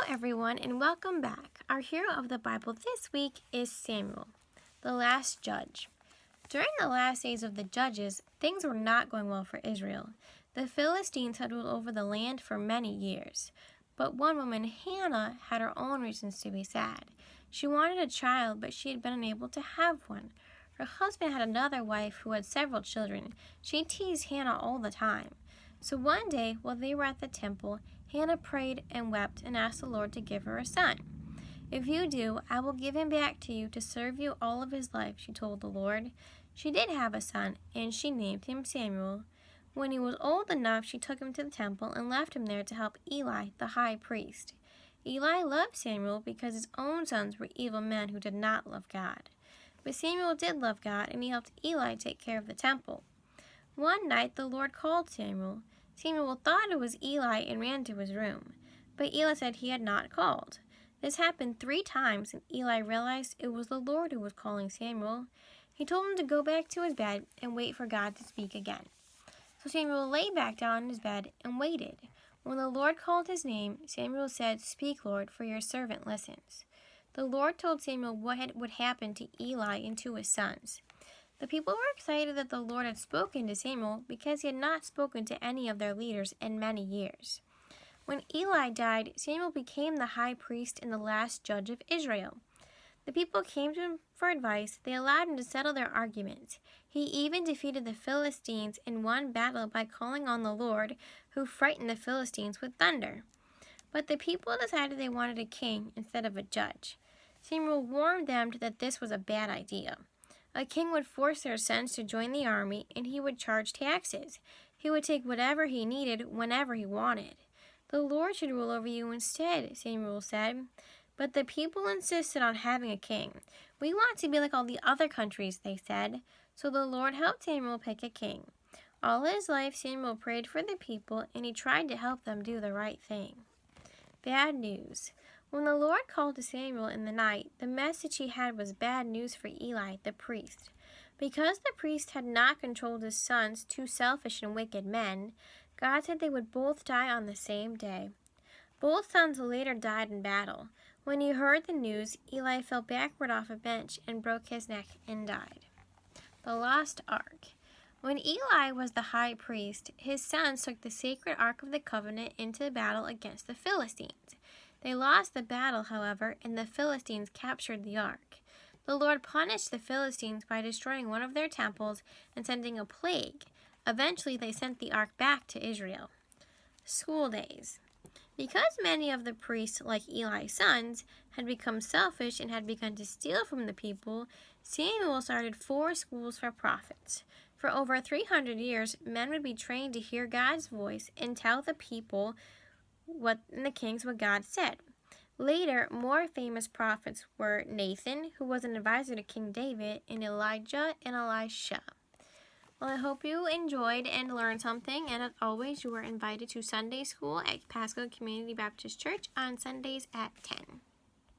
everyone, and welcome back. Our hero of the Bible this week is Samuel, the last judge. During the last days of the judges, things were not going well for Israel. The Philistines had ruled over the land for many years. But one woman, Hannah, had her own reasons to be sad. She wanted a child, but she had been unable to have one. Her husband had another wife who had several children. She teased Hannah all the time. So one day, while they were at the temple, Hannah prayed and wept and asked the Lord to give her a son. "If you do, I will give him back to you to serve you all of his life," she told the Lord. She did have a son, and she named him Samuel. When he was old enough, she took him to the temple and left him there to help Eli, the high priest. Eli loved Samuel because his own sons were evil men who did not love God. But Samuel did love God, and he helped Eli take care of the temple. One night the Lord called Samuel. Samuel thought it was Eli and ran to his room. But Eli said he had not called. This happened 3 times, and Eli realized it was the Lord who was calling Samuel. He told him to go back to his bed and wait for God to speak again. So Samuel lay back down in his bed and waited. When the Lord called his name, Samuel said, "Speak, Lord, for your servant listens." The Lord told Samuel what would happen to Eli and to his sons. The people were excited that the Lord had spoken to Samuel because he had not spoken to any of their leaders in many years. When Eli died, Samuel became the high priest and the last judge of Israel. The people came to him for advice. They allowed him to settle their arguments. He even defeated the Philistines in one battle by calling on the Lord, who frightened the Philistines with thunder. But the people decided they wanted a king instead of a judge. Samuel warned them that this was a bad idea. A king would force their sons to join the army, and he would charge taxes. He would take whatever he needed whenever he wanted. "The Lord should rule over you instead," Samuel said. But the people insisted on having a king. "We want to be like all the other countries," they said. So the Lord helped Samuel pick a king. All his life, Samuel prayed for the people, and he tried to help them do the right thing. Bad news. When the Lord called to Samuel in the night, the message he had was bad news for Eli, the priest. Because the priest had not controlled his sons, 2 selfish and wicked men, God said they would both die on the same day. Both sons later died in battle. When he heard the news, Eli fell backward off a bench and broke his neck and died. The Lost Ark. When Eli was the high priest, his sons took the sacred Ark of the Covenant into battle against the Philistines. They lost the battle, however, and the Philistines captured the Ark. The Lord punished the Philistines by destroying one of their temples and sending a plague. Eventually, they sent the Ark back to Israel. School days. Because many of the priests, like Eli's sons, had become selfish and had begun to steal from the people, Samuel started 4 schools for prophets. For over 300 years, men would be trained to hear God's voice and tell the people and the kings what God said. Later, more famous prophets were Nathan, who was an advisor to King David, and Elijah and Elisha. Well, I hope you enjoyed and learned something, and as always, you are invited to Sunday school at Pasco Community Baptist Church on Sundays at 10.